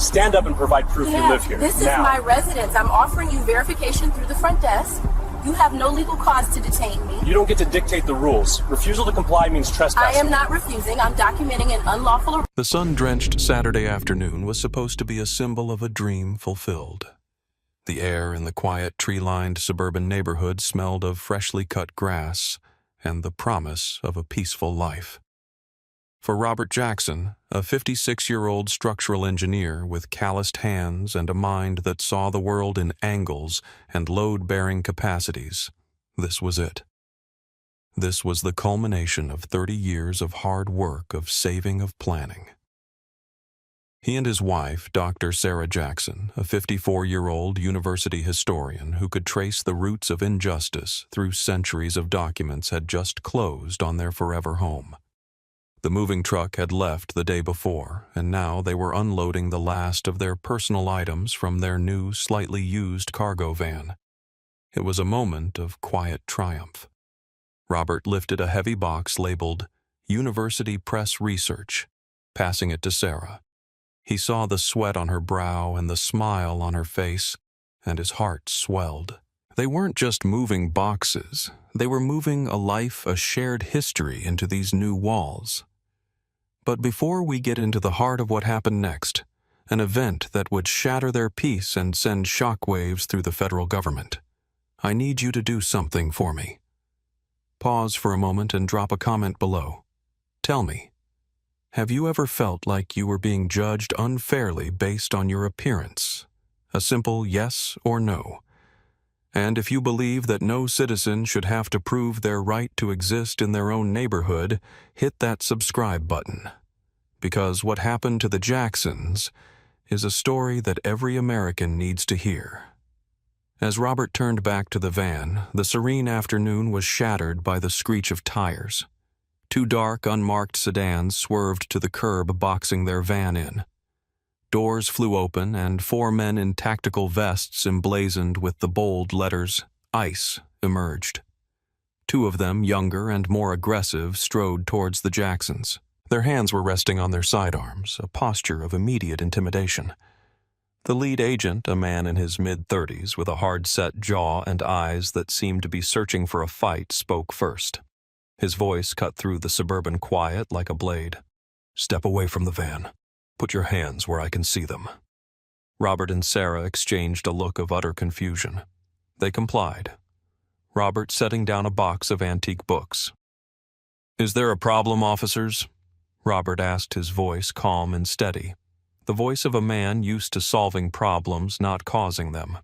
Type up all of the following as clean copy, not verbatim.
Stand up and provide proof you live here. This is my residence. I'm offering you verification through the front desk. You have no legal cause to detain me. You don't get to dictate the rules. Refusal to comply means trespassing. I am not refusing. I'm documenting an unlawful arrest. The sun-drenched Saturday afternoon was supposed to be a symbol of a dream fulfilled. The air in the quiet, tree-lined suburban neighborhood smelled of freshly cut grass and the promise of a peaceful life. For Robert Jackson, a 56-year-old structural engineer with calloused hands and a mind that saw the world in angles and load-bearing capacities, this was it. This was the culmination of 30 years of hard work, of saving, of planning. He and his wife, Dr. Sarah Jackson, a 54-year-old university historian who could trace the roots of injustice through centuries of documents, had just closed on their forever home. The moving truck had left the day before, and now they were unloading the last of their personal items from their new, slightly used cargo van. It was a moment of quiet triumph. Robert lifted a heavy box labeled University Press Research, passing it to Sarah. He saw the sweat on her brow and the smile on her face, and his heart swelled. They weren't just moving boxes. They were moving a life, a shared history into these new walls. But before we get into the heart of what happened next, an event that would shatter their peace and send shockwaves through the federal government, I need you to do something for me. Pause for a moment and drop a comment below. Tell me, have you ever felt like you were being judged unfairly based on your appearance? A simple yes or no. And if you believe that no citizen should have to prove their right to exist in their own neighborhood, hit that subscribe button. Because what happened to the Jacksons is a story that every American needs to hear. As Robert turned back to the van, the serene afternoon was shattered by the screech of tires. Two dark, unmarked sedans swerved to the curb, boxing their van in. Doors flew open, and 4 men in tactical vests emblazoned with the bold letters ICE emerged. 2 of them, younger and more aggressive, strode towards the Jacksons. Their hands were resting on their sidearms, a posture of immediate intimidation. The lead agent, a man in his mid-30s with a hard-set jaw and eyes that seemed to be searching for a fight, spoke first. His voice cut through the suburban quiet like a blade. "Step away from the van. Put your hands where I can see them." Robert and Sarah exchanged a look of utter confusion. They complied, Robert setting down a box of antique books. "Is there a problem, officers?" Robert asked, his voice calm and steady, the voice of a man used to solving problems, not causing them.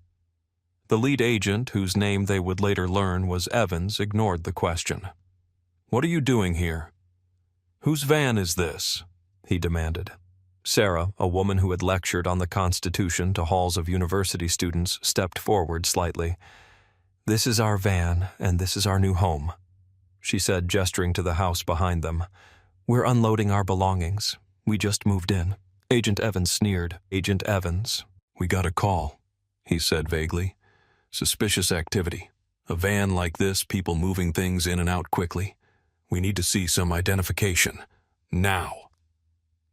The lead agent, whose name they would later learn was Evans, ignored the question. "What are you doing here?" "Whose van is this?" he demanded. Sarah, a woman who had lectured on the Constitution to halls of university students, stepped forward slightly. "This is our van, and this is our new home," she said, gesturing to the house behind them. "We're unloading our belongings. We just moved in." Agent Evans sneered. "Agent Evans, we got a call," he said vaguely. "Suspicious activity. A van like this, people moving things in and out quickly. We need to see some identification. Now."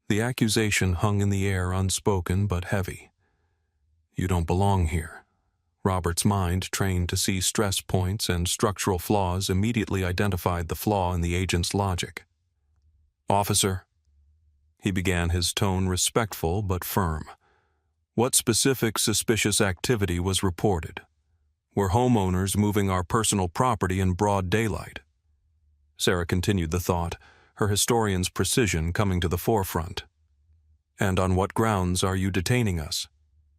The accusation hung in the air, unspoken but heavy. "You don't belong here." Robert's mind, trained to see stress points and structural flaws, immediately identified the flaw in the agent's logic. "Officer," he began, his tone respectful but firm, "what specific suspicious activity was reported? Were homeowners moving our personal property in broad daylight?" Sarah continued the thought, her historian's precision coming to the forefront. "And on what grounds are you detaining us?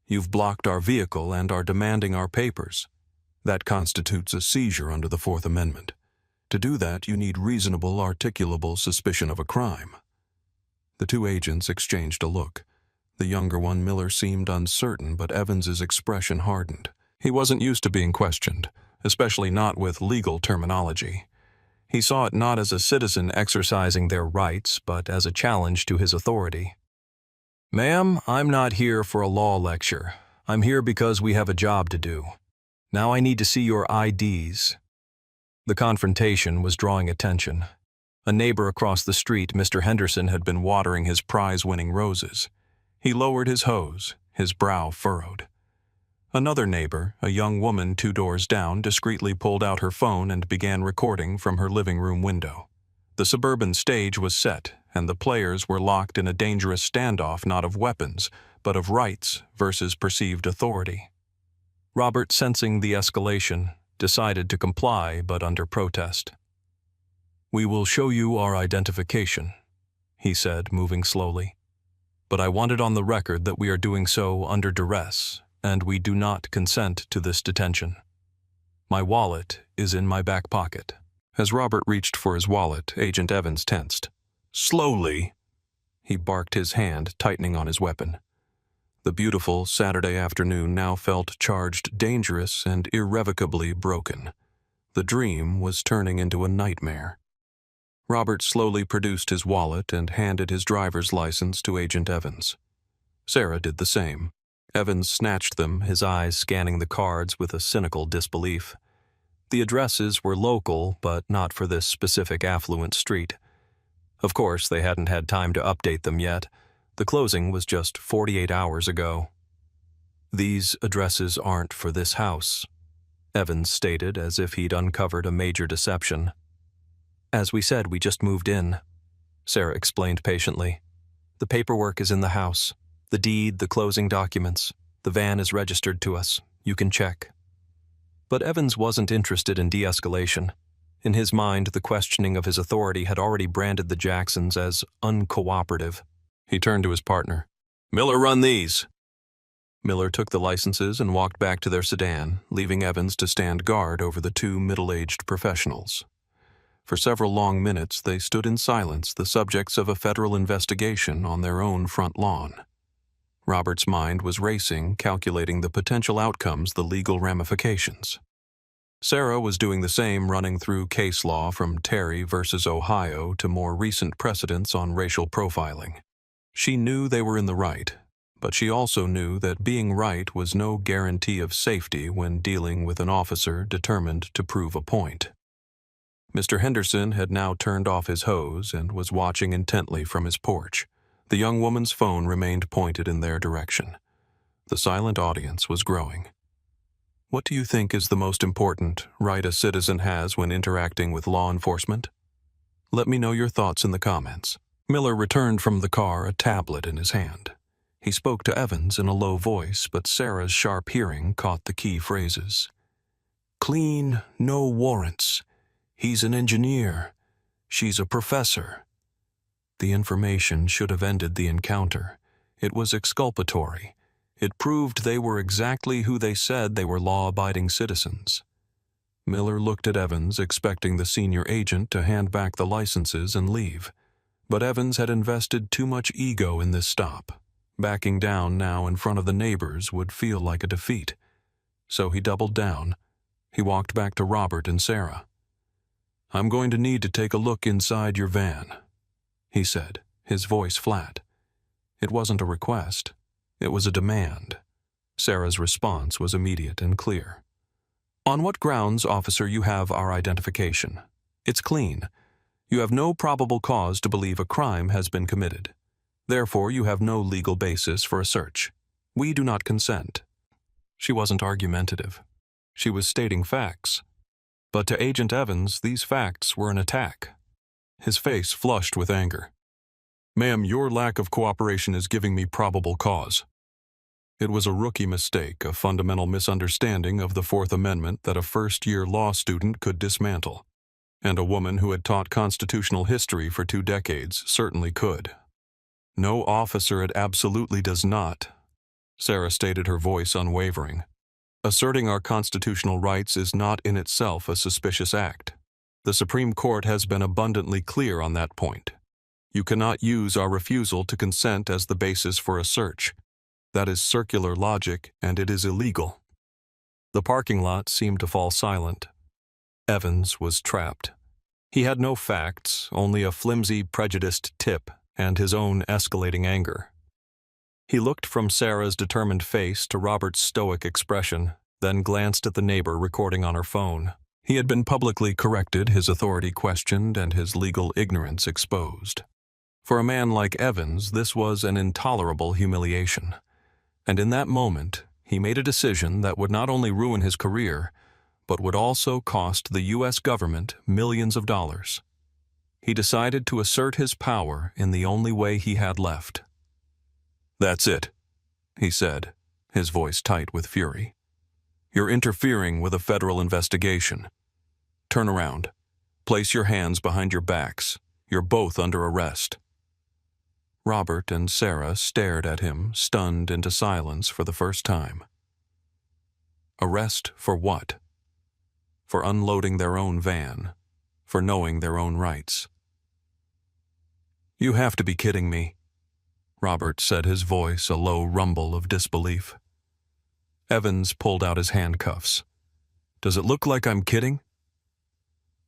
You've blocked our vehicle and are demanding our papers. That constitutes a seizure under the Fourth Amendment. To do that, you need reasonable, articulable suspicion of a crime." The 2 agents exchanged a look. The younger one, Miller, seemed uncertain, but Evans's expression hardened. He wasn't used to being questioned, especially not with legal terminology. He saw it not as a citizen exercising their rights, but as a challenge to his authority. "Ma'am, I'm not here for a law lecture. I'm here because we have a job to do. Now I need to see your IDs." The confrontation was drawing attention. A neighbor across the street, Mr. Henderson, had been watering his prize-winning roses. He lowered his hose, his brow furrowed. Another neighbor, a young woman 2 doors down, discreetly pulled out her phone and began recording from her living room window. The suburban stage was set, and the players were locked in a dangerous standoff not of weapons, but of rights versus perceived authority. Robert, sensing the escalation, decided to comply, but under protest. "We will show you our identification," he said, moving slowly. "But I want it on the record that we are doing so under duress, and we do not consent to this detention. My wallet is in my back pocket." As Robert reached for his wallet, Agent Evans tensed. "Slowly!" He barked, his hand tightening on his weapon. The beautiful Saturday afternoon now felt charged, dangerous, and irrevocably broken. The dream was turning into a nightmare. Robert slowly produced his wallet and handed his driver's license to Agent Evans. Sarah did the same. Evans snatched them, his eyes scanning the cards with a cynical disbelief. The addresses were local, but not for this specific affluent street. Of course, they hadn't had time to update them yet. The closing was just 48 hours ago. "These addresses aren't for this house," Evans stated, as if he'd uncovered a major deception. "As we said, we just moved in," Sarah explained patiently. "The paperwork is in the house. The deed, the closing documents. The van is registered to us. You can check." But Evans wasn't interested in de-escalation. In his mind, the questioning of his authority had already branded the Jacksons as uncooperative. He turned to his partner. "Miller, run these." Miller took the licenses and walked back to their sedan, leaving Evans to stand guard over the 2 middle-aged professionals. For several long minutes, they stood in silence, the subjects of a federal investigation on their own front lawn. Robert's mind was racing, calculating the potential outcomes, the legal ramifications. Sarah was doing the same, running through case law from Terry versus Ohio to more recent precedents on racial profiling. She knew they were in the right, but she also knew that being right was no guarantee of safety when dealing with an officer determined to prove a point. Mr. Henderson had now turned off his hose and was watching intently from his porch. The young woman's phone remained pointed in their direction. The silent audience was growing. "What do you think is the most important right a citizen has when interacting with law enforcement? Let me know your thoughts in the comments." Miller returned from the car, a tablet in his hand. He spoke to Evans in a low voice, but Sarah's sharp hearing caught the key phrases. "Clean, no warrants. He's an engineer. She's a professor." The information should have ended the encounter. It was exculpatory. It proved they were exactly who they said they were, law-abiding citizens. Miller looked at Evans, expecting the senior agent to hand back the licenses and leave. But Evans had invested too much ego in this stop. Backing down now in front of the neighbors would feel like a defeat. So he doubled down. He walked back to Robert and Sarah. "I'm going to need to take a look inside your van," he said, his voice flat. It wasn't a request. It was a demand. Sarah's response was immediate and clear. "On what grounds, officer, you have our identification? It's clean. You have no probable cause to believe a crime has been committed. Therefore, you have no legal basis for a search. We do not consent." She wasn't argumentative. She was stating facts. But to Agent Evans, these facts were an attack. His face flushed with anger. "Ma'am, your lack of cooperation is giving me probable cause." It was a rookie mistake, a fundamental misunderstanding of the Fourth Amendment that a first-year law student could dismantle. And a woman who had taught constitutional history for 2 decades certainly could. "No officer, it absolutely does not," Sarah stated, her voice unwavering. "Asserting our constitutional rights is not in itself a suspicious act. The Supreme Court has been abundantly clear on that point. You cannot use our refusal to consent as the basis for a search. That is circular logic, and it is illegal." The parking lot seemed to fall silent. Evans was trapped. He had no facts, only a flimsy, prejudiced tip and his own escalating anger. He looked from Sarah's determined face to Robert's stoic expression, then glanced at the neighbor recording on her phone. He had been publicly corrected, his authority questioned, and his legal ignorance exposed. For a man like Evans, this was an intolerable humiliation. And in that moment, he made a decision that would not only ruin his career, but would also cost the U.S. government millions of dollars. He decided to assert his power in the only way he had left. "That's it," he said, his voice tight with fury. "You're interfering with a federal investigation. Turn around. Place your hands behind your backs. You're both under arrest." Robert and Sarah stared at him, stunned into silence for the first time. Arrest for what? For unloading their own van, for knowing their own rights. "You have to be kidding me," Robert said, his voice a low rumble of disbelief. Evans pulled out his handcuffs. "Does it look like I'm kidding?"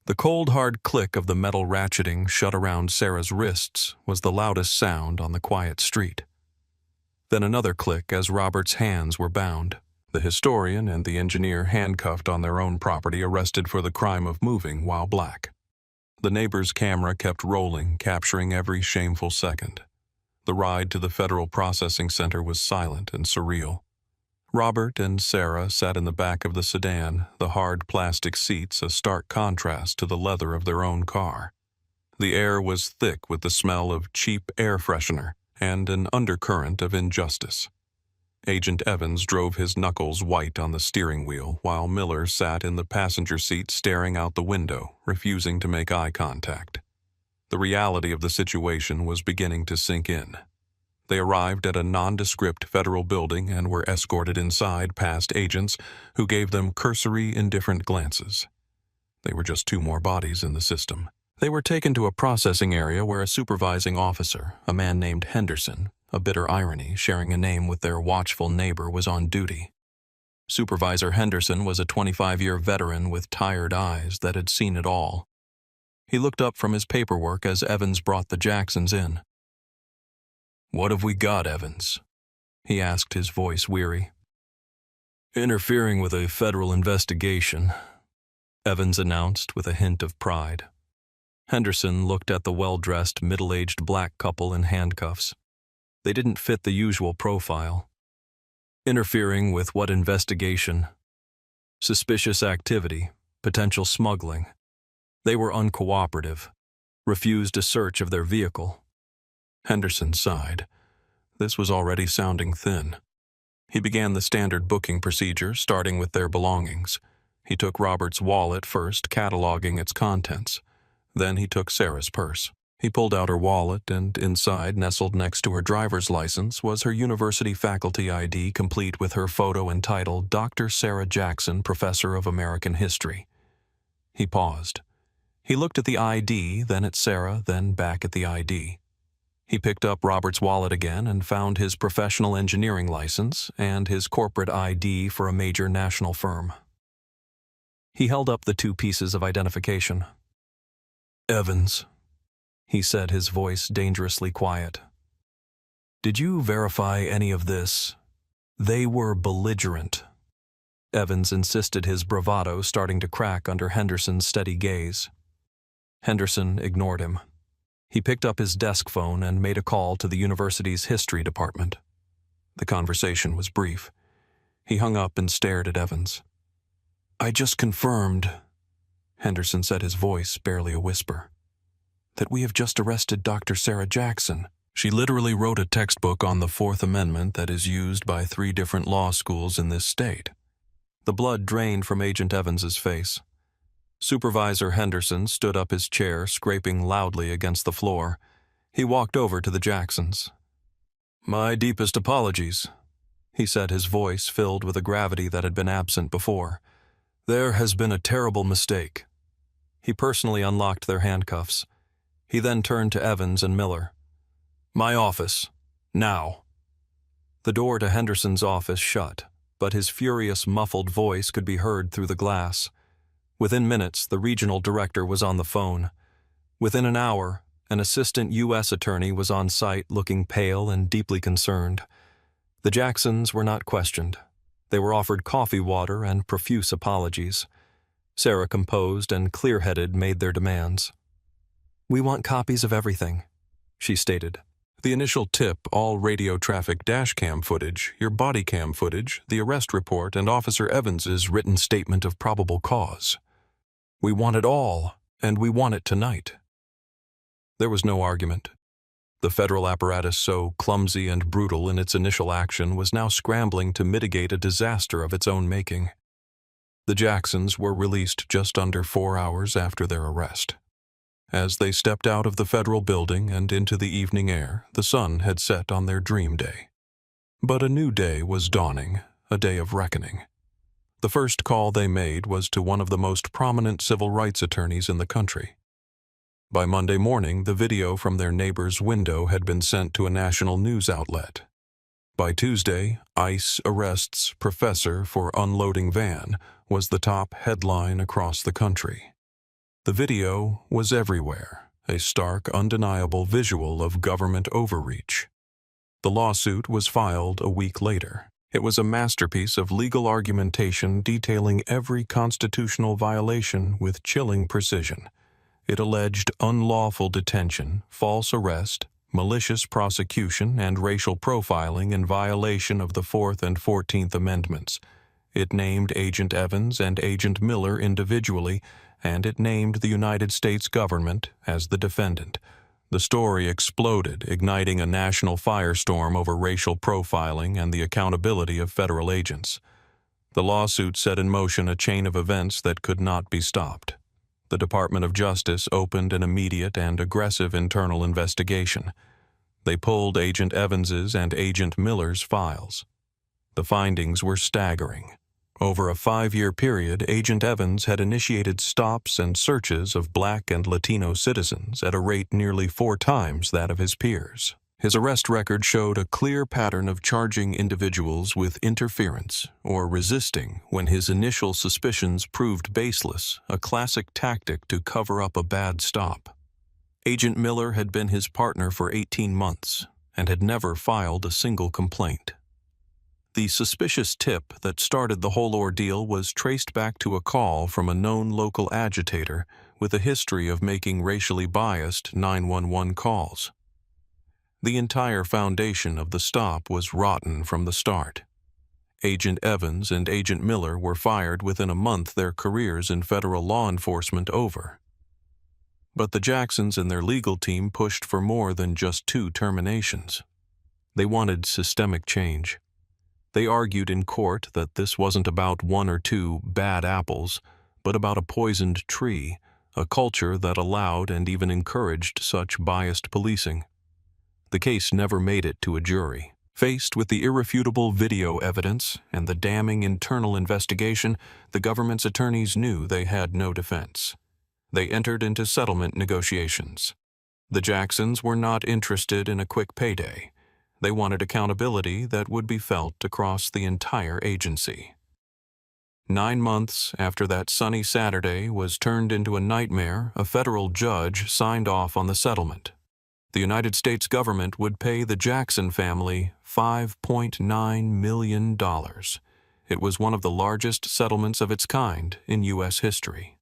The cold, hard click of the metal ratcheting shut around Sarah's wrists was the loudest sound on the quiet street. Then another click as Robert's hands were bound. The historian and the engineer handcuffed on their own property, arrested for the crime of moving while black. The neighbor's camera kept rolling, capturing every shameful second. The ride to the federal processing center was silent and surreal. Robert and Sarah sat in the back of the sedan, the hard plastic seats a stark contrast to the leather of their own car. The air was thick with the smell of cheap air freshener and an undercurrent of injustice. Agent Evans drove his knuckles white on the steering wheel, while Miller sat in the passenger seat staring out the window, refusing to make eye contact. The reality of the situation was beginning to sink in. They arrived at a nondescript federal building and were escorted inside past agents who gave them cursory, indifferent glances. They were just two more bodies in the system. They were taken to a processing area where a supervising officer, a man named Henderson, a bitter irony sharing a name with their watchful neighbor, was on duty. Supervisor Henderson was a 25-year veteran with tired eyes that had seen it all. He looked up from his paperwork as Evans brought the Jacksons in. "What have we got, Evans?" he asked, his voice weary. "Interfering with a federal investigation," Evans announced with a hint of pride. Henderson looked at the well-dressed, middle-aged black couple in handcuffs. They didn't fit the usual profile. "Interfering with what investigation?" "Suspicious activity, potential smuggling." They were uncooperative, refused a search of their vehicle. Henderson sighed. This was already sounding thin. He began the standard booking procedure, starting with their belongings. He took Robert's wallet first, cataloging its contents. Then he took Sarah's purse. He pulled out her wallet, and inside, nestled next to her driver's license, was her university faculty ID, complete with her photo entitled Dr. Sarah Jackson, Professor of American History. He paused. He looked at the ID, then at Sarah, then back at the ID. He picked up Robert's wallet again and found his professional engineering license and his corporate ID for a major national firm. He held up the two pieces of identification. "Evans," he said, his voice dangerously quiet. "Did you verify any of this?" "They were belligerent." Evans insisted, his bravado starting to crack under Henderson's steady gaze. Henderson ignored him. He picked up his desk phone and made a call to the university's history department. The conversation was brief. He hung up and stared at Evans. "I just confirmed," Henderson said, his voice barely a whisper, "that we have just arrested Dr. Sarah Jackson. She literally wrote a textbook on the Fourth Amendment that is used by 3 different law schools in this state." The blood drained from Agent Evans's face. Supervisor Henderson stood up his chair, scraping loudly against the floor. He walked over to the Jacksons. "My deepest apologies," he said, his voice filled with a gravity that had been absent before. "There has been a terrible mistake." He personally unlocked their handcuffs. He then turned to Evans and Miller. "My office. Now." The door to Henderson's office shut, but his furious, muffled voice could be heard through the glass. Within minutes, the regional director was on the phone. Within an hour, an assistant U.S. attorney was on site, looking pale and deeply concerned. The Jacksons were not questioned. They were offered coffee water and profuse apologies. Sarah, composed and clear-headed, made their demands. "We want copies of everything. she stated. The initial tip, all radio traffic dash cam footage, your body cam footage, the arrest report, and Officer Evans's written statement of probable cause. We want it all, and we want it tonight. There was no argument. The federal apparatus, so clumsy and brutal in its initial action, was now scrambling to mitigate a disaster of its own making. The Jacksons were released just under 4 hours after their arrest. As they stepped out of the federal building and into the evening air, the sun had set on their dream day. But a new day was dawning, a day of reckoning. The first call they made was to one of the most prominent civil rights attorneys in the country. By Monday morning, the video from their neighbor's window had been sent to a national news outlet. By Tuesday, ICE arrests professor for unloading van was the top headline across the country. The video was everywhere, a stark, undeniable visual of government overreach. The lawsuit was filed a week later. It was a masterpiece of legal argumentation detailing every constitutional violation with chilling precision. It alleged unlawful detention, false arrest, malicious prosecution, and racial profiling in violation of the 4th and 14th Amendments. It named Agent Evans and Agent Miller individually, and it named the United States government as the defendant. The story exploded, igniting a national firestorm over racial profiling and the accountability of federal agents. The lawsuit set in motion a chain of events that could not be stopped. The Department of Justice opened an immediate and aggressive internal investigation. They pulled Agent Evans's and Agent Miller's files. The findings were staggering. Over a 5-year period, Agent Evans had initiated stops and searches of Black and Latino citizens at a rate nearly 4 times that of his peers. His arrest record showed a clear pattern of charging individuals with interference or resisting when his initial suspicions proved baseless, a classic tactic to cover up a bad stop. Agent Miller had been his partner for 18 months and had never filed a single complaint. The suspicious tip that started the whole ordeal was traced back to a call from a known local agitator with a history of making racially biased 911 calls. The entire foundation of the stop was rotten from the start. Agent Evans and Agent Miller were fired within a month, their careers in federal law enforcement over. But the Jacksons and their legal team pushed for more than just 2 terminations. They wanted systemic change. They argued in court that this wasn't about 1 or 2 bad apples, but about a poisoned tree, a culture that allowed and even encouraged such biased policing. The case never made it to a jury. Faced with the irrefutable video evidence and the damning internal investigation, the government's attorneys knew they had no defense. They entered into settlement negotiations. The Jacksons were not interested in a quick payday. They wanted accountability that would be felt across the entire agency. 9 months after that sunny Saturday was turned into a nightmare, a federal judge signed off on the settlement. The United States government would pay the Jackson family $5.9 million. It was one of the largest settlements of its kind in U.S. history.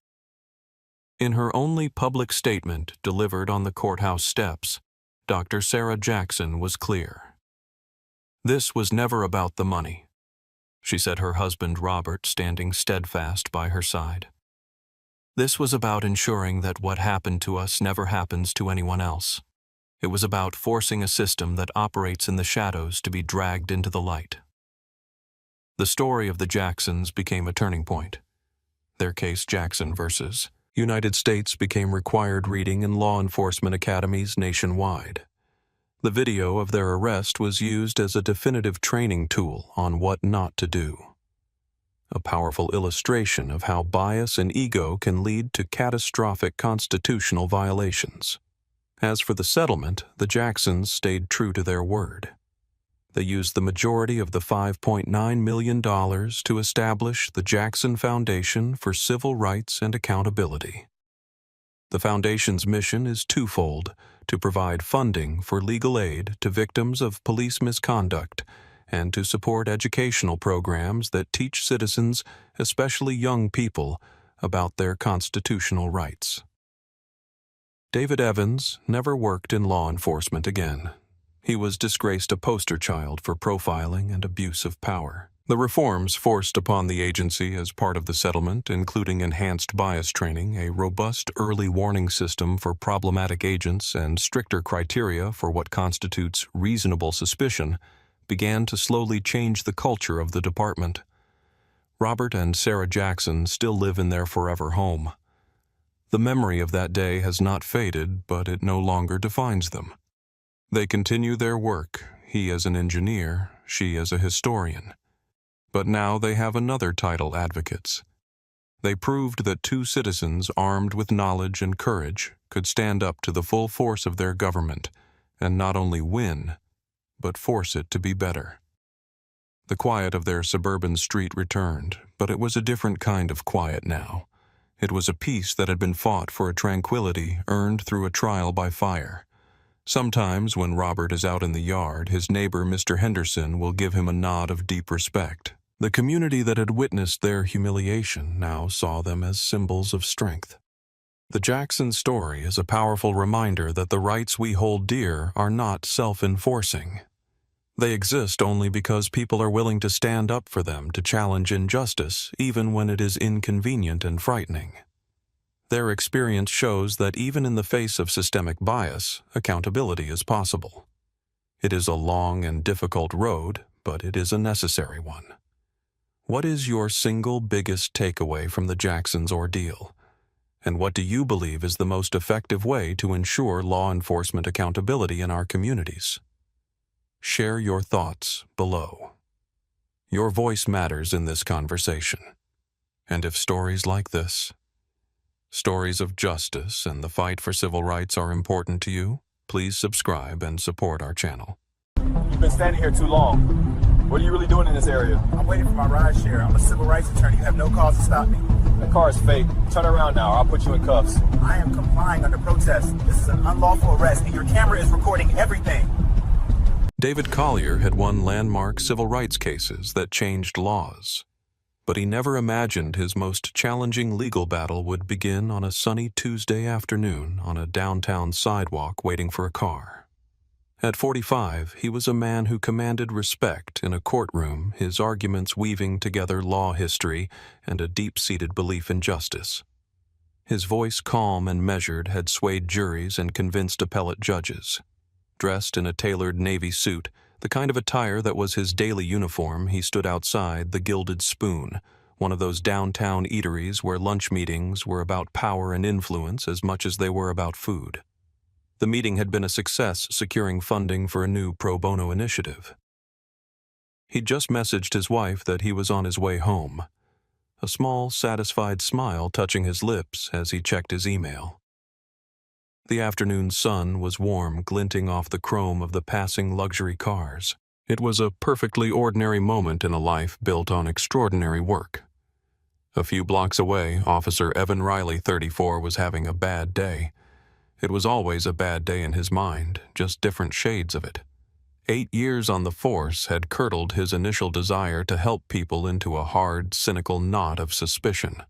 In her only public statement delivered on the courthouse steps, Dr. Sarah Jackson was clear. This was never about the money, she said, her husband Robert standing steadfast by her side. This was about ensuring that what happened to us never happens to anyone else. It was about forcing a system that operates in the shadows to be dragged into the light. The story of the Jacksons became a turning point. Their case, Jackson versus United States, became required reading in law enforcement academies nationwide. The video of their arrest was used as a definitive training tool on what not to do. A powerful illustration of how bias and ego can lead to catastrophic constitutional violations. As for the settlement, the Jacksons stayed true to their word. They used the majority of the $5.9 million to establish the Jackson Foundation for Civil Rights and Accountability. The Foundation's mission is twofold: to provide funding for legal aid to victims of police misconduct and to support educational programs that teach citizens, especially young people, about their constitutional rights. David Evans never worked in law enforcement again. He was disgraced a poster child for profiling and abuse of power. The reforms forced upon the agency as part of the settlement, including enhanced bias training, a robust early warning system for problematic agents, and stricter criteria for what constitutes reasonable suspicion, began to slowly change the culture of the department. Robert and Sarah Jackson still live in their forever home. The memory of that day has not faded, but it no longer defines them. They continue their work, he as an engineer, she as a historian. But now they have another title advocates. They proved that two citizens armed with knowledge and courage could stand up to the full force of their government and not only win, but force it to be better. The quiet of their suburban street returned, but it was a different kind of quiet now. It was a peace that had been fought for a tranquility earned through a trial by fire. Sometimes when Robert is out in the yard, his neighbor Mr. Henderson will give him a nod of deep respect. The community that had witnessed their humiliation now saw them as symbols of strength. The Jackson story is a powerful reminder that the rights we hold dear are not self-enforcing. They exist only because people are willing to stand up for them to challenge injustice, even when it is inconvenient and frightening. Their experience shows that even in the face of systemic bias, accountability is possible. It is a long and difficult road, but it is a necessary one. What is your single biggest takeaway from the Jacksons' ordeal? And what do you believe is the most effective way to ensure law enforcement accountability in our communities? Share your thoughts below. Your voice matters in this conversation. And if stories like this, stories of justice and the fight for civil rights are important to you, please subscribe and support our channel. You've been standing here too long. What are you really doing in this area? I'm waiting for my ride share. I'm a civil rights attorney. You have no cause to stop me. That car is fake. Turn around now, or I'll put you in cuffs. I am complying under protest. This is an unlawful arrest, and your camera is recording everything. David Collier had won landmark civil rights cases that changed laws. But he never imagined his most challenging legal battle would begin on a sunny Tuesday afternoon on a downtown sidewalk waiting for a car. At 45, he was a man who commanded respect in a courtroom, his arguments weaving together law history and a deep-seated belief in justice. His voice, calm and measured, had swayed juries and convinced appellate judges. Dressed in a tailored navy suit, the kind of attire that was his daily uniform, he stood outside the Gilded Spoon, one of those downtown eateries where lunch meetings were about power and influence as much as they were about food. The meeting had been a success, securing funding for a new pro bono initiative. He'd just messaged his wife that he was on his way home, a small, satisfied smile touching his lips as he checked his email. The afternoon sun was warm, glinting off the chrome of the passing luxury cars. It was a perfectly ordinary moment in a life built on extraordinary work. A few blocks away, Officer Evan Riley, 34, was having a bad day. It was always a bad day in his mind, just different shades of it. 8 years on the force had curdled his initial desire to help people into a hard, cynical knot of suspicion.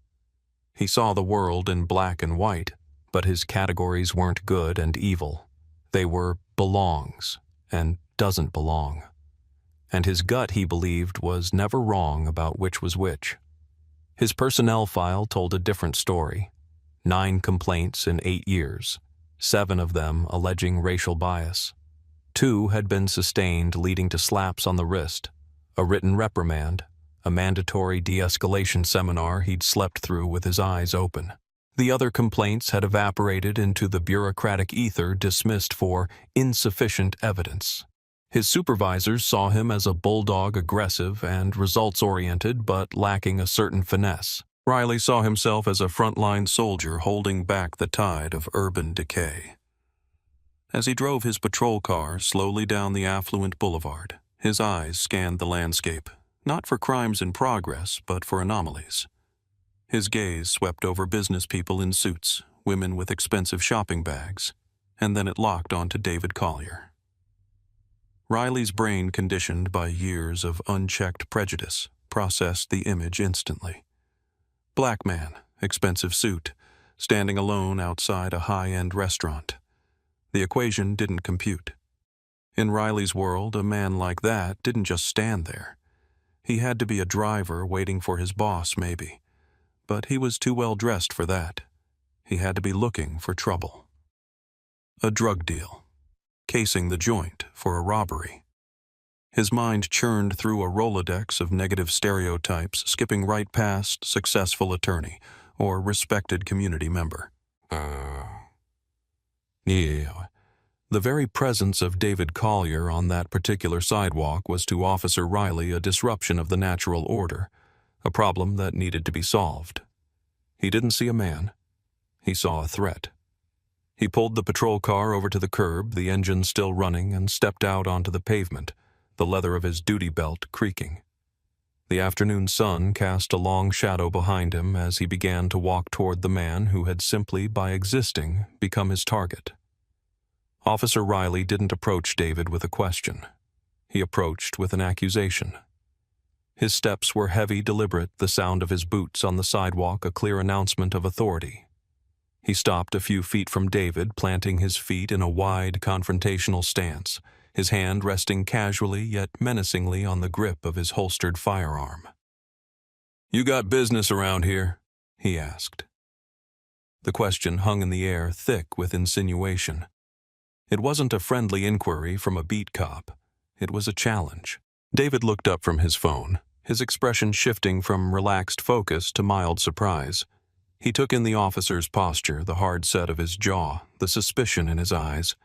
He saw the world in black and white, but his categories weren't good and evil. They were belongs and doesn't belong. And his gut, he believed, was never wrong about which was which. His personnel file told a different story. 9 complaints in 8 years, 7 of them alleging racial bias. 2 had been sustained, leading to slaps on the wrist, a written reprimand, a mandatory de-escalation seminar he'd slept through with his eyes open. The other complaints had evaporated into the bureaucratic ether, dismissed for insufficient evidence. His supervisors saw him as a bulldog, aggressive and results-oriented, but lacking a certain finesse. Riley saw himself as a frontline soldier holding back the tide of urban decay. As he drove his patrol car slowly down the affluent boulevard, his eyes scanned the landscape, not for crimes in progress, but for anomalies. His gaze swept over business people in suits, women with expensive shopping bags, and then it locked onto David Collier. Riley's brain, conditioned by years of unchecked prejudice, processed the image instantly. Black man, expensive suit, standing alone outside a high-end restaurant. The equation didn't compute. In Riley's world, a man like that didn't just stand there. He had to be a driver waiting for his boss, maybe. But he was too well dressed for that. He had to be looking for trouble. A drug deal. Casing the joint for a robbery. His mind churned through a Rolodex of negative stereotypes, skipping right past successful attorney or respected community member. Yeah. The very presence of David Collier on that particular sidewalk was to Officer Riley a disruption of the natural order, a problem that needed to be solved. He didn't see a man. He saw a threat. He pulled the patrol car over to the curb, the engine still running, and stepped out onto the pavement, the leather of his duty belt creaking. The afternoon sun cast a long shadow behind him as he began to walk toward the man who had simply, by existing, become his target. Officer Riley didn't approach David with a question. He approached with an accusation. His steps were heavy, deliberate, the sound of his boots on the sidewalk a clear announcement of authority. He stopped a few feet from David, planting his feet in a wide, confrontational stance, his hand resting casually yet menacingly on the grip of his holstered firearm. "You got business around here?" he asked. The question hung in the air, thick with insinuation. It wasn't a friendly inquiry from a beat cop. It was a challenge. David looked up from his phone, his expression shifting from relaxed focus to mild surprise. He took in the officer's posture, the hard set of his jaw, the suspicion in his eyes.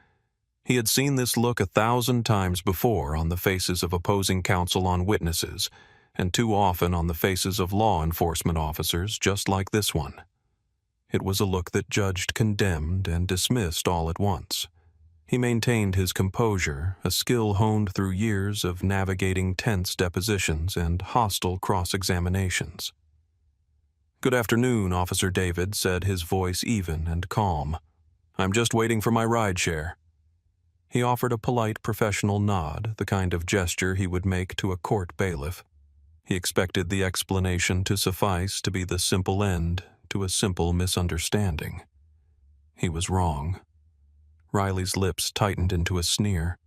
He had seen this look 1,000 times before on the faces of opposing counsel on witnesses, and too often on the faces of law enforcement officers just like this one. It was a look that judged, condemned, and dismissed all at once. He maintained his composure, a skill honed through years of navigating tense depositions and hostile cross-examinations. "Good afternoon, Officer David," said, his voice even and calm. "I'm just waiting for my ride share." He offered a polite professional nod, the kind of gesture he would make to a court bailiff. He expected the explanation to suffice to be the simple end to a simple misunderstanding. He was wrong. Riley's lips tightened into a sneer.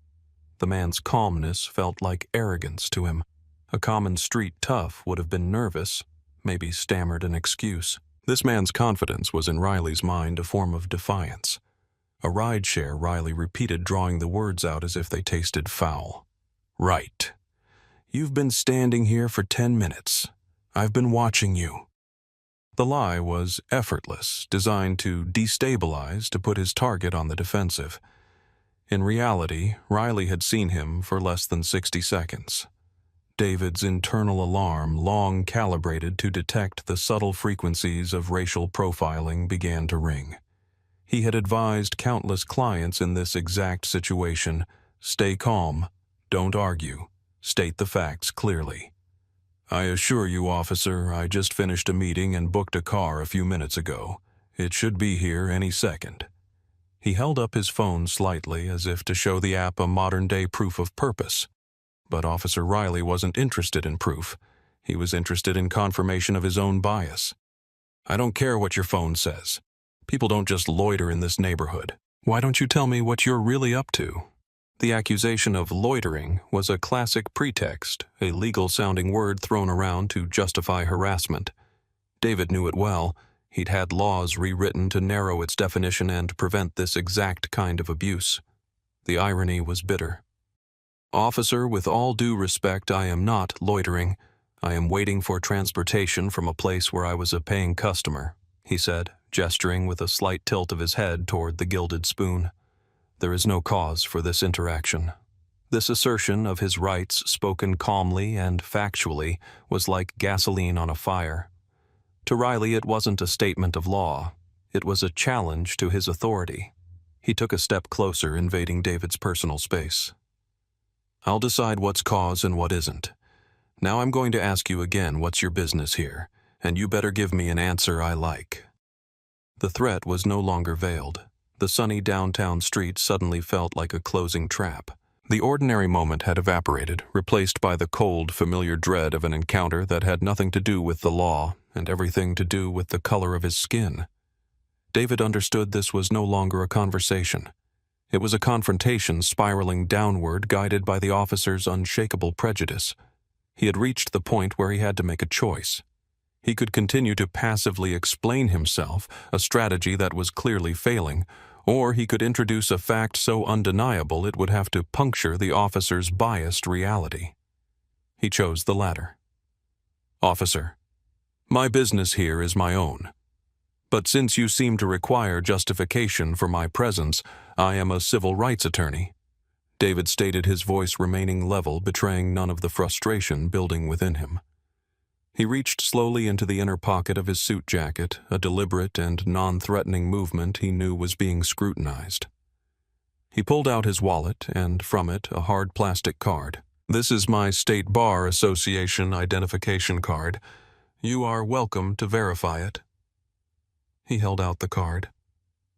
The man's calmness felt like arrogance to him. A common street tough would have been nervous, maybe stammered an excuse. This man's confidence was in Riley's mind a form of defiance. A ride share, Riley repeated, drawing the words out as if they tasted foul. "Right. You've been standing here for 10 minutes. I've been watching you." The lie was effortless, designed to destabilize, to put his target on the defensive. In reality, Riley had seen him for less than 60 seconds. David's internal alarm, long calibrated to detect the subtle frequencies of racial profiling, began to ring. He had advised countless clients in this exact situation, "Stay calm, don't argue, state the facts clearly." "I assure you, officer, I just finished a meeting and booked a car a few minutes ago. It should be here any second." He held up his phone slightly as if to show the app a modern-day proof of purpose. But Officer Riley wasn't interested in proof. He was interested in confirmation of his own bias. "I don't care what your phone says. People don't just loiter in this neighborhood. Why don't you tell me what you're really up to?" The accusation of loitering was a classic pretext, a legal-sounding word thrown around to justify harassment. David knew it well. He'd had laws rewritten to narrow its definition and prevent this exact kind of abuse. The irony was bitter. "Officer, with all due respect, I am not loitering. I am waiting for transportation from a place where I was a paying customer," he said, gesturing with a slight tilt of his head toward the gilded spoon. There is no cause for this interaction. This assertion of his rights, spoken calmly and factually, was like gasoline on a fire. To Riley, it wasn't a statement of law. It was a challenge to his authority. He took a step closer, invading David's personal space. "I'll decide what's cause and what isn't. Now I'm going to ask you again what's your business here, and you better give me an answer I like." The threat was no longer veiled. The sunny downtown street suddenly felt like a closing trap. The ordinary moment had evaporated, replaced by the cold, familiar dread of an encounter that had nothing to do with the law and everything to do with the color of his skin. David understood this was no longer a conversation. It was a confrontation spiraling downward, guided by the officer's unshakable prejudice. He had reached the point where he had to make a choice. He could continue to passively explain himself, a strategy that was clearly failing, or he could introduce a fact so undeniable it would have to puncture the officer's biased reality. He chose the latter. "Officer, my business here is my own. But since you seem to require justification for my presence, I am a civil rights attorney," David stated, his voice remaining level, betraying none of the frustration building within him. He reached slowly into the inner pocket of his suit jacket, a deliberate and non-threatening movement he knew was being scrutinized. He pulled out his wallet and, from it, a hard plastic card. "This is my State Bar Association identification card. You are welcome to verify it." He held out the card.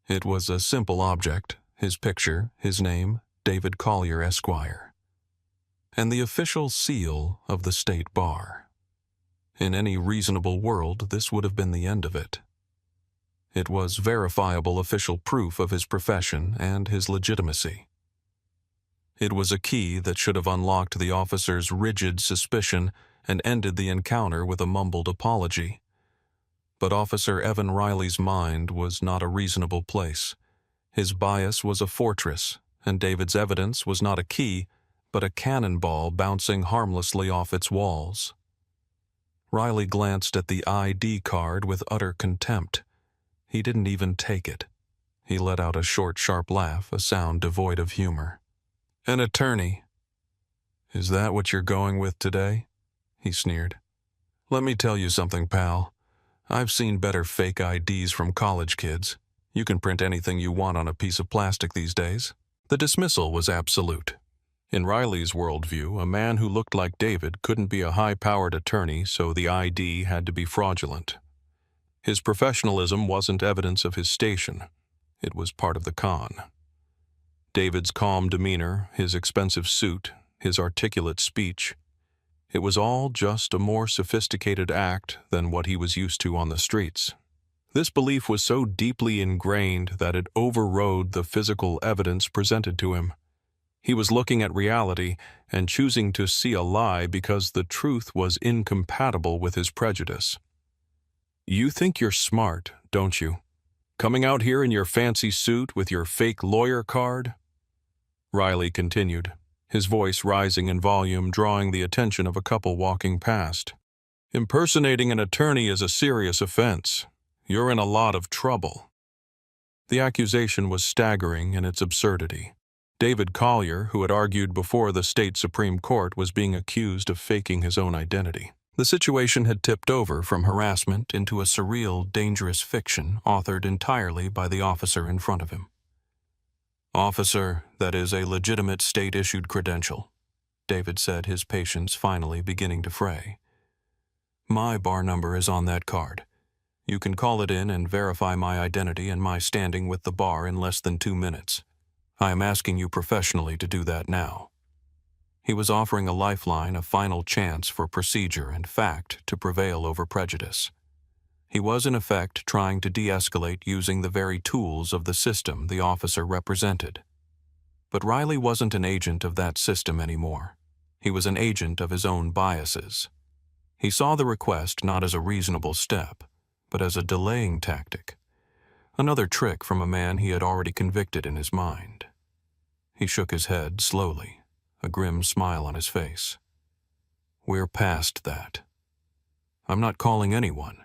It was a simple object, his picture, his name, David Collier, Esquire, and the official seal of the State Bar. In any reasonable world, this would have been the end of it. It was verifiable official proof of his profession and his legitimacy. It was a key that should have unlocked the officer's rigid suspicion and ended the encounter with a mumbled apology. But Officer Evan Riley's mind was not a reasonable place. His bias was a fortress, and David's evidence was not a key, but a cannonball bouncing harmlessly off its walls. Riley glanced at the ID card with utter contempt. He didn't even take it. He let out a short, sharp laugh, a sound devoid of humor. "An attorney. Is that what you're going with today?" he sneered. "Let me tell you something, pal. I've seen better fake IDs from college kids. You can print anything you want on a piece of plastic these days." The dismissal was absolute. In Riley's worldview, a man who looked like David couldn't be a high-powered attorney, so the ID had to be fraudulent. His professionalism wasn't evidence of his station. It was part of the con. David's calm demeanor, his expensive suit, his articulate speech, it was all just a more sophisticated act than what he was used to on the streets. This belief was so deeply ingrained that it overrode the physical evidence presented to him. He was looking at reality and choosing to see a lie because the truth was incompatible with his prejudice. "You think you're smart, don't you? Coming out here in your fancy suit with your fake lawyer card?" Riley continued, his voice rising in volume, drawing the attention of a couple walking past. "Impersonating an attorney is a serious offense. You're in a lot of trouble." The accusation was staggering in its absurdity. David Collier, who had argued before the state Supreme Court, was being accused of faking his own identity. The situation had tipped over from harassment into a surreal, dangerous fiction authored entirely by the officer in front of him. "Officer, that is a legitimate state-issued credential," David said, his patience finally beginning to fray. "My bar number is on that card. You can call it in and verify my identity and my standing with the bar in less than 2 minutes. I am asking you professionally to do that now." He was offering a lifeline, a final chance for procedure and fact to prevail over prejudice. He was, in effect, trying to de-escalate using the very tools of the system the officer represented. But Riley wasn't an agent of that system anymore. He was an agent of his own biases. He saw the request not as a reasonable step, but as a delaying tactic. Another trick from a man he had already convicted in his mind. He shook his head slowly, a grim smile on his face. "We're past that. I'm not calling anyone.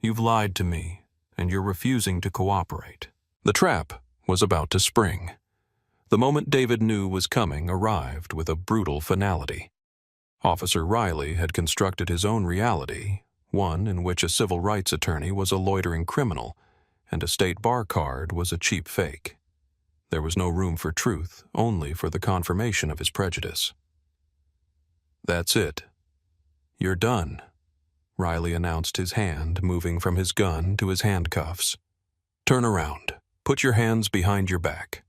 You've lied to me, and you're refusing to cooperate." The trap was about to spring. The moment David knew was coming arrived with a brutal finality. Officer Riley had constructed his own reality, one in which a civil rights attorney was a loitering criminal, and a state bar card was a cheap fake. There was no room for truth, only for the confirmation of his prejudice. "That's it. You're done," Riley announced, his hand moving from his gun to his handcuffs. "Turn around. Put your hands behind your back."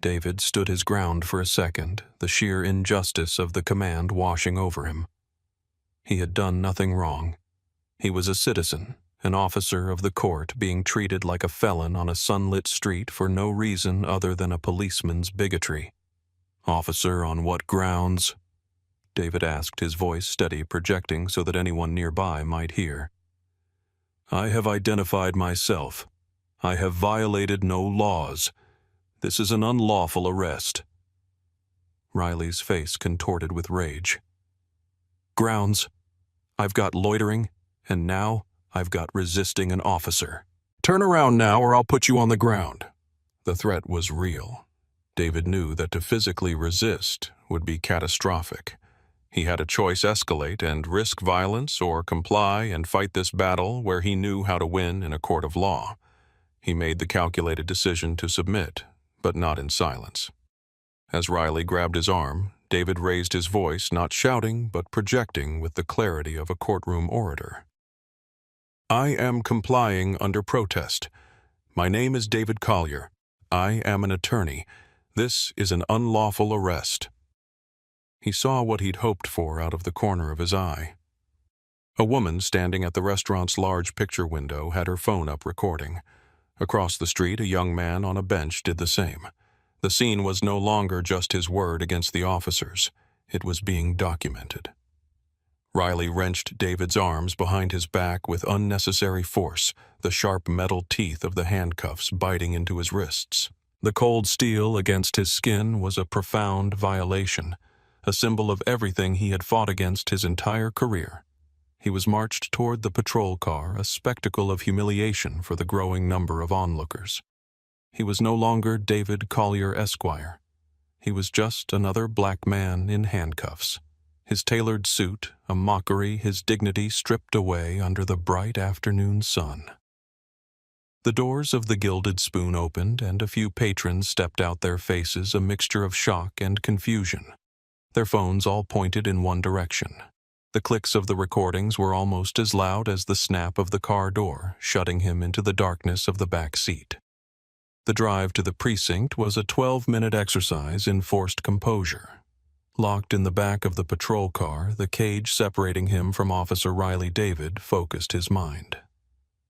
David stood his ground for a second, the sheer injustice of the command washing over him. He had done nothing wrong. He was a citizen, an officer of the court being treated like a felon on a sunlit street for no reason other than a policeman's bigotry. "Officer, on what grounds?" David asked, his voice steady, projecting so that anyone nearby might hear. "I have identified myself. I have violated no laws. This is an unlawful arrest." Riley's face contorted with rage. "Grounds? I've got loitering, and now I've got resisting an officer. Turn around now or I'll put you on the ground." The threat was real. David knew that to physically resist would be catastrophic. He had a choice: escalate and risk violence, or comply and fight this battle where he knew how to win in a court of law. He made the calculated decision to submit, but not in silence. As Riley grabbed his arm, David raised his voice, not shouting, but projecting with the clarity of a courtroom orator. "I am complying under protest. My name is David Collier. I am an attorney. This is an unlawful arrest." He saw what he'd hoped for out of the corner of his eye. A woman standing at the restaurant's large picture window had her phone up recording. Across the street, a young man on a bench did the same. The scene was no longer just his word against the officers. It was being documented. Riley wrenched David's arms behind his back with unnecessary force, the sharp metal teeth of the handcuffs biting into his wrists. The cold steel against his skin was a profound violation, a symbol of everything he had fought against his entire career. He was marched toward the patrol car, a spectacle of humiliation for the growing number of onlookers. He was no longer David Collier, Esquire. He was just another black man in handcuffs. His tailored suit, a mockery, his dignity stripped away under the bright afternoon sun. The doors of the Gilded Spoon opened, and a few patrons stepped out, their faces a mixture of shock and confusion. Their phones all pointed in one direction. The clicks of the recordings were almost as loud as the snap of the car door, shutting him into the darkness of the back seat. The drive to the precinct was a 12-minute exercise in forced composure. Locked in the back of the patrol car, the cage separating him from Officer Riley David focused his mind.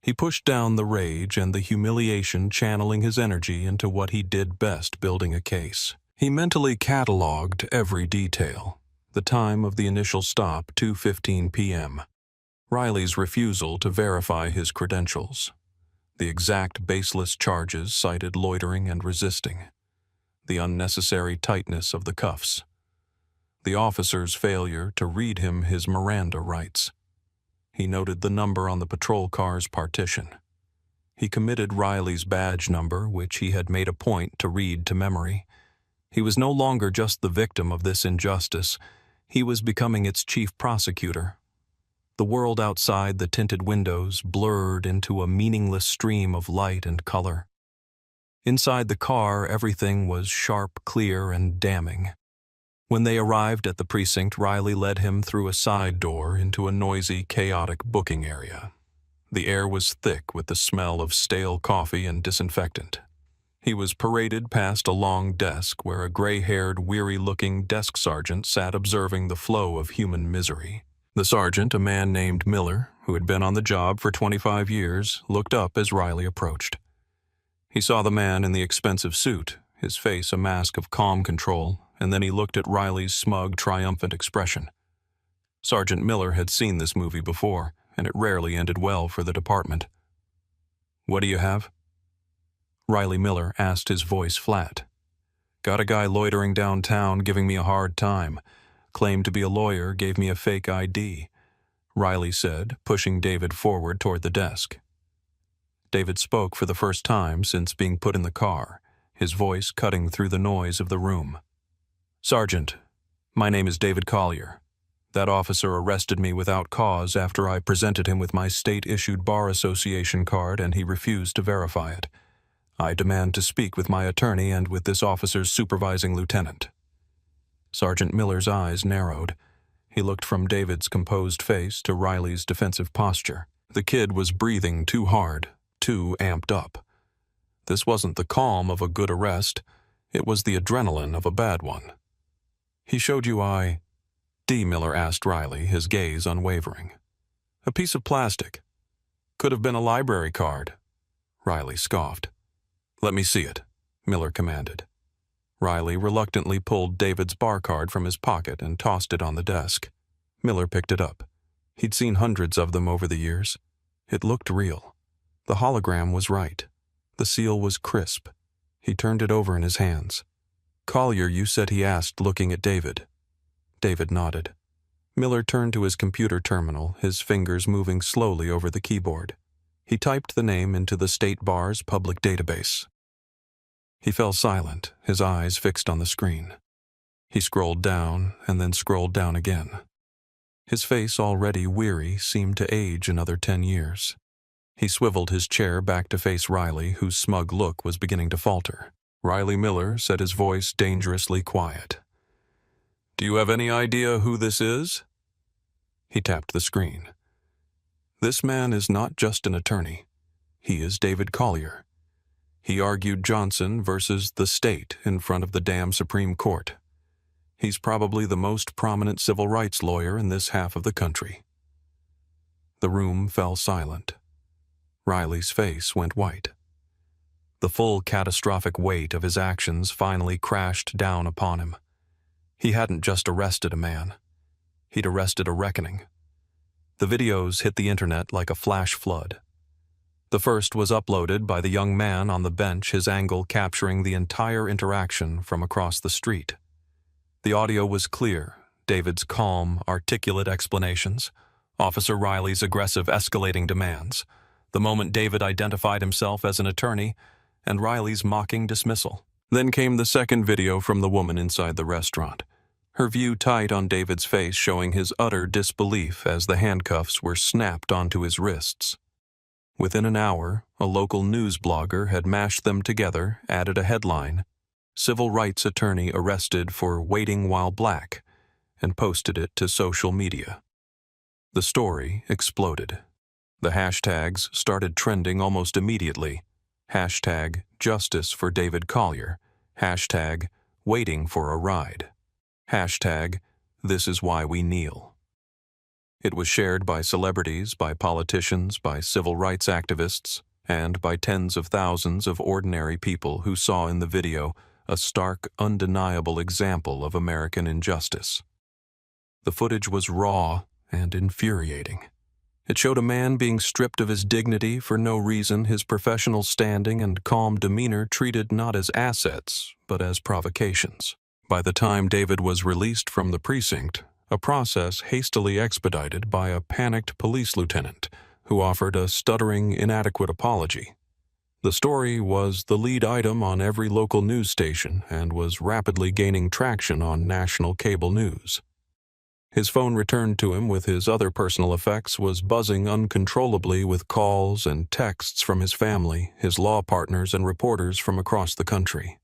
He pushed down the rage and the humiliation, channeling his energy into what he did best: building a case. He mentally cataloged every detail. The time of the initial stop, 2:15 p.m. Riley's refusal to verify his credentials. The exact baseless charges cited: loitering and resisting. The unnecessary tightness of the cuffs. The officer's failure to read him his Miranda rights. He noted the number on the patrol car's partition. He committed Riley's badge number, which he had made a point to read to memory. He was no longer just the victim of this injustice. He was becoming its chief prosecutor. The world outside the tinted windows blurred into a meaningless stream of light and color. Inside the car, everything was sharp, clear, and damning. When they arrived at the precinct, Riley led him through a side door into a noisy, chaotic booking area. The air was thick with the smell of stale coffee and disinfectant. He was paraded past a long desk where a gray-haired, weary-looking desk sergeant sat observing the flow of human misery. The sergeant, a man named Miller, who had been on the job for 25 years, looked up as Riley approached. He saw the man in the expensive suit, his face a mask of calm control, and then he looked at Riley's smug, triumphant expression. Sergeant Miller had seen this movie before, and it rarely ended well for the department. "What do you have?" Riley Miller asked, his voice flat. "Got a guy loitering downtown giving me a hard time. Claimed to be a lawyer, gave me a fake ID," Riley said, pushing David forward toward the desk. David spoke for the first time since being put in the car, his voice cutting through the noise of the room. "Sergeant, my name is David Collier. That officer arrested me without cause after I presented him with my state-issued Bar Association card and he refused to verify it. I demand to speak with my attorney and with this officer's supervising lieutenant." Sergeant Miller's eyes narrowed. He looked from David's composed face to Riley's defensive posture. The kid was breathing too hard, too amped up. This wasn't the calm of a good arrest. It was the adrenaline of a bad one. "He showed you D. Miller asked Riley, his gaze unwavering. "A piece of plastic. Could have been a library card. Riley scoffed. Let me see it, Miller commanded. Riley reluctantly pulled David's bar card from his pocket and tossed it on the desk. Miller picked it up. He'd seen hundreds of them over the years. It looked real. The hologram was right. The seal was crisp. He turned it over in his hands. Collier, you said he asked, looking at David. David nodded. Miller turned to his computer terminal, his fingers moving slowly over the keyboard. He typed the name into the State Bar's public database. He fell silent, his eyes fixed on the screen. He scrolled down and then scrolled down again. His face, already weary, seemed to age another 10 years. He swiveled his chair back to face Riley, whose smug look was beginning to falter. Riley Miller said, his voice dangerously quiet. Do you have any idea who this is? He tapped the screen. This man is not just an attorney. He is David Collier. He argued Johnson versus the state in front of the damn Supreme Court. He's probably the most prominent civil rights lawyer in this half of the country. The room fell silent. Riley's face went white. The full catastrophic weight of his actions finally crashed down upon him. He hadn't just arrested a man. He'd arrested a reckoning. The videos hit the internet like a flash flood. The first was uploaded by the young man on the bench, his angle capturing the entire interaction from across the street. The audio was clear, David's calm, articulate explanations, Officer Riley's aggressive escalating demands, the moment David identified himself as an attorney, and Riley's mocking dismissal. Then came the second video from the woman inside the restaurant, her view tight on David's face, showing his utter disbelief as the handcuffs were snapped onto his wrists. Within an hour, a local news blogger had mashed them together, added a headline, "Civil rights attorney arrested for waiting while black," and posted it to social media. The story exploded. The hashtags started trending almost immediately. Hashtag Justice for David Collier. Hashtag Waiting for a Ride. Hashtag This is why we kneel. It was shared by celebrities, by politicians, by civil rights activists, and by tens of thousands of ordinary people who saw in the video a stark, undeniable example of American injustice. The footage was raw and infuriating. It showed a man being stripped of his dignity for no reason, his professional standing and calm demeanor treated not as assets, but as provocations. By the time David was released from the precinct, a process hastily expedited by a panicked police lieutenant who offered a stuttering, inadequate apology. The story was the lead item on every local news station and was rapidly gaining traction on national cable news. His phone returned to him with his other personal effects was buzzing uncontrollably with calls and texts from his family, his law partners, and reporters from across the country.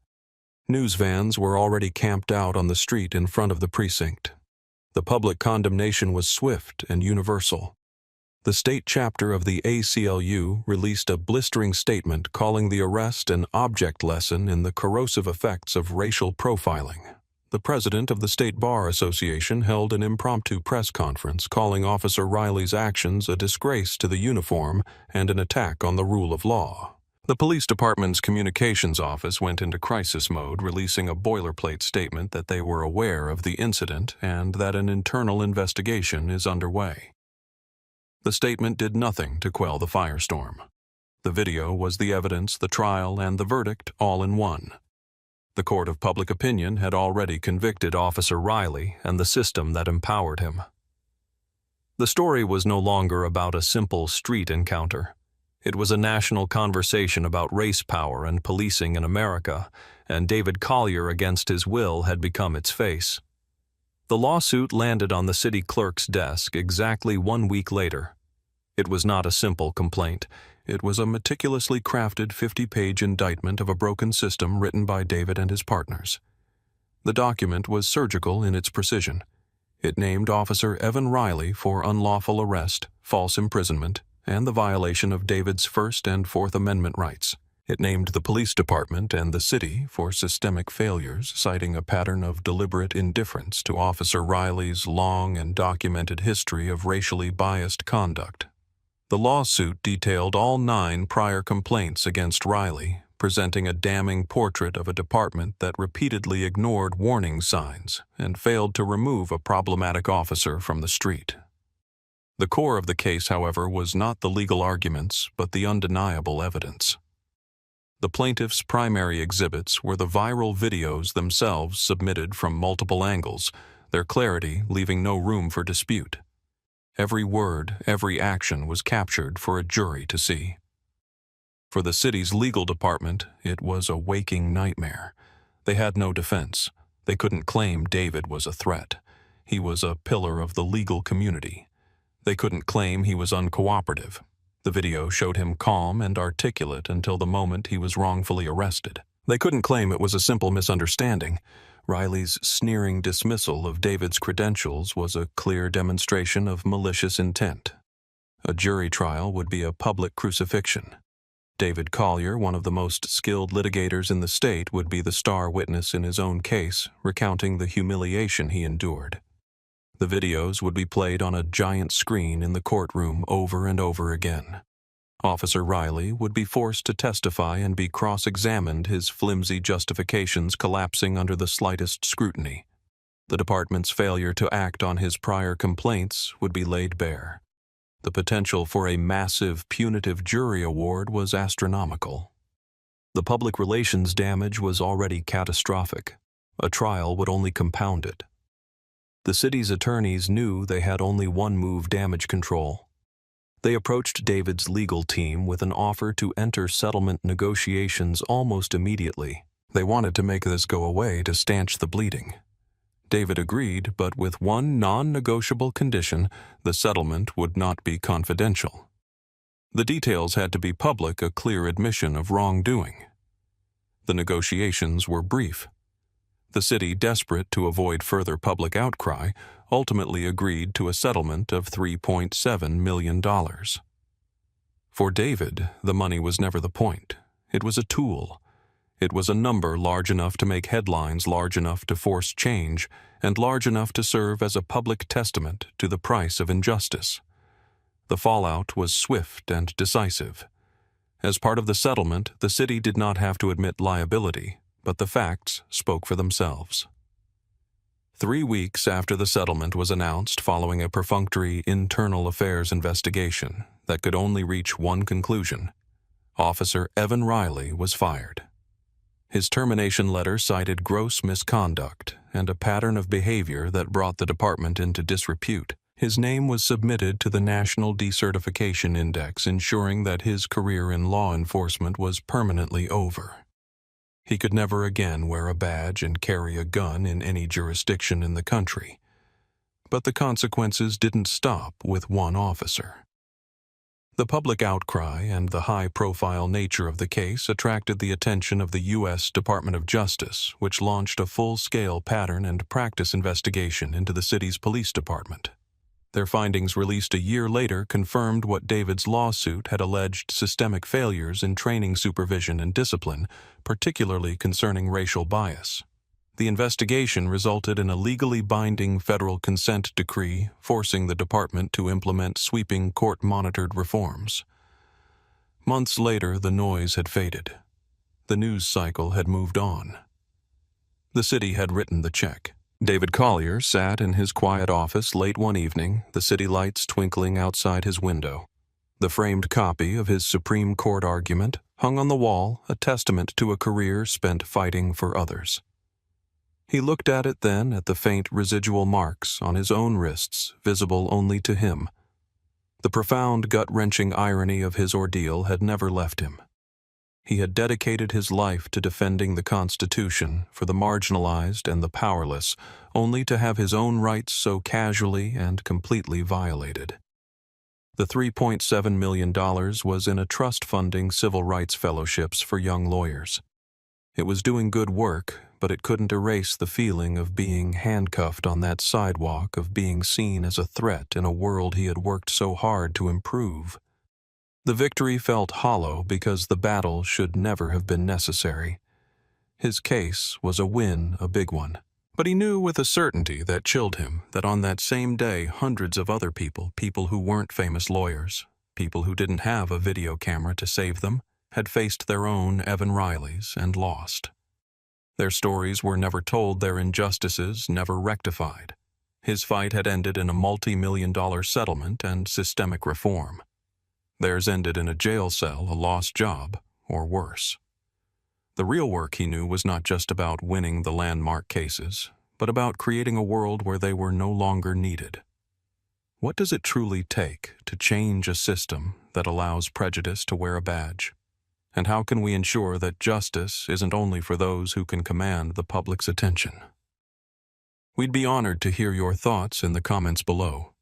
News vans were already camped out on the street in front of the precinct. The public condemnation was swift and universal. The state chapter of the ACLU released a blistering statement calling the arrest an object lesson in the corrosive effects of racial profiling. The president of the State Bar Association held an impromptu press conference calling Officer Riley's actions a disgrace to the uniform and an attack on the rule of law. The police department's communications office went into crisis mode, releasing a boilerplate statement that they were aware of the incident and that an internal investigation is underway. The statement did nothing to quell the firestorm. The video was the evidence, the trial, and the verdict all in one. The court of public opinion had already convicted Officer Riley and the system that empowered him. The story was no longer about a simple street encounter. It was a national conversation about race power and policing in America, and David Collier, against his will, had become its face. The lawsuit landed on the city clerk's desk exactly 1 week later. It was not a simple complaint. It was a meticulously crafted 50-page indictment of a broken system written by David and his partners. The document was surgical in its precision. It named Officer Evan Riley for unlawful arrest, false imprisonment, and the violation of David's First and Fourth Amendment rights. It named the police department and the city for systemic failures, citing a pattern of deliberate indifference to Officer Riley's long and documented history of racially biased conduct. The lawsuit detailed all 9 prior complaints against Riley, presenting a damning portrait of a department that repeatedly ignored warning signs and failed to remove a problematic officer from the street. The core of the case, however, was not the legal arguments, but the undeniable evidence. The plaintiff's primary exhibits were the viral videos themselves submitted from multiple angles, their clarity leaving no room for dispute. Every word, every action was captured for a jury to see. For the city's legal department, it was a waking nightmare. They had no defense. They couldn't claim David was a threat. He was a pillar of the legal community. They couldn't claim he was uncooperative. The video showed him calm and articulate until the moment he was wrongfully arrested. They couldn't claim it was a simple misunderstanding. Riley's sneering dismissal of David's credentials was a clear demonstration of malicious intent. A jury trial would be a public crucifixion. David Collier, one of the most skilled litigators in the state, would be the star witness in his own case, recounting the humiliation he endured. The videos would be played on a giant screen in the courtroom over and over again. Officer Riley would be forced to testify and be cross-examined, his flimsy justifications collapsing under the slightest scrutiny. The department's failure to act on his prior complaints would be laid bare. The potential for a massive punitive jury award was astronomical. The public relations damage was already catastrophic. A trial would only compound it. The city's attorneys knew they had only one move: damage control. They approached David's legal team with an offer to enter settlement negotiations almost immediately. They wanted to make this go away to stanch the bleeding. David agreed, but with one non-negotiable condition: the settlement would not be confidential. The details had to be public, a clear admission of wrongdoing. The negotiations were brief. The city, desperate to avoid further public outcry, ultimately agreed to a settlement of $3.7 million. For David, the money was never the point. It was a tool. It was a number large enough to make headlines, large enough to force change, and large enough to serve as a public testament to the price of injustice. The fallout was swift and decisive. As part of the settlement, the city did not have to admit liability, but the facts spoke for themselves. 3 weeks after the settlement was announced, following a perfunctory internal affairs investigation that could only reach one conclusion, Officer Evan Riley was fired. His termination letter cited gross misconduct and a pattern of behavior that brought the department into disrepute. His name was submitted to the National Decertification Index, ensuring that his career in law enforcement was permanently over. He could never again wear a badge and carry a gun in any jurisdiction in the country. But the consequences didn't stop with one officer. The public outcry and the high-profile nature of the case attracted the attention of the U.S. Department of Justice, which launched a full-scale pattern and practice investigation into the city's police department. Their findings, released a year later, confirmed what David's lawsuit had alleged: systemic failures in training, supervision, and discipline, particularly concerning racial bias. The investigation resulted in a legally binding federal consent decree forcing the department to implement sweeping court-monitored reforms. Months later, the noise had faded. The news cycle had moved on. The city had written the check. David Collier sat in his quiet office late one evening, the city lights twinkling outside his window. The framed copy of his Supreme Court argument hung on the wall, a testament to a career spent fighting for others. He looked at it then, at the faint residual marks on his own wrists, visible only to him. The profound, gut-wrenching irony of his ordeal had never left him. He had dedicated his life to defending the Constitution for the marginalized and the powerless, only to have his own rights so casually and completely violated. The $3.7 million was in a trust funding civil rights fellowships for young lawyers. It was doing good work, but it couldn't erase the feeling of being handcuffed on that sidewalk, of being seen as a threat in a world he had worked so hard to improve. The victory felt hollow because the battle should never have been necessary. His case was a win, a big one. But he knew with a certainty that chilled him that on that same day hundreds of other people who weren't famous lawyers, People who didn't have a video camera to save them had faced their own Evan Rileys and lost. Their stories were never told, their injustices never rectified. His fight had ended in a multi-million-dollar settlement and systemic reform. Theirs ended in a jail cell, a lost job, or worse. The real work, he knew, was not just about winning the landmark cases, but about creating a world where they were no longer needed. What does it truly take to change a system that allows prejudice to wear a badge? And how can we ensure that justice isn't only for those who can command the public's attention? We'd be honored to hear your thoughts in the comments below.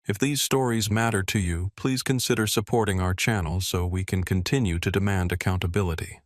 If these stories matter to you, please consider supporting our channel so we can continue to demand accountability.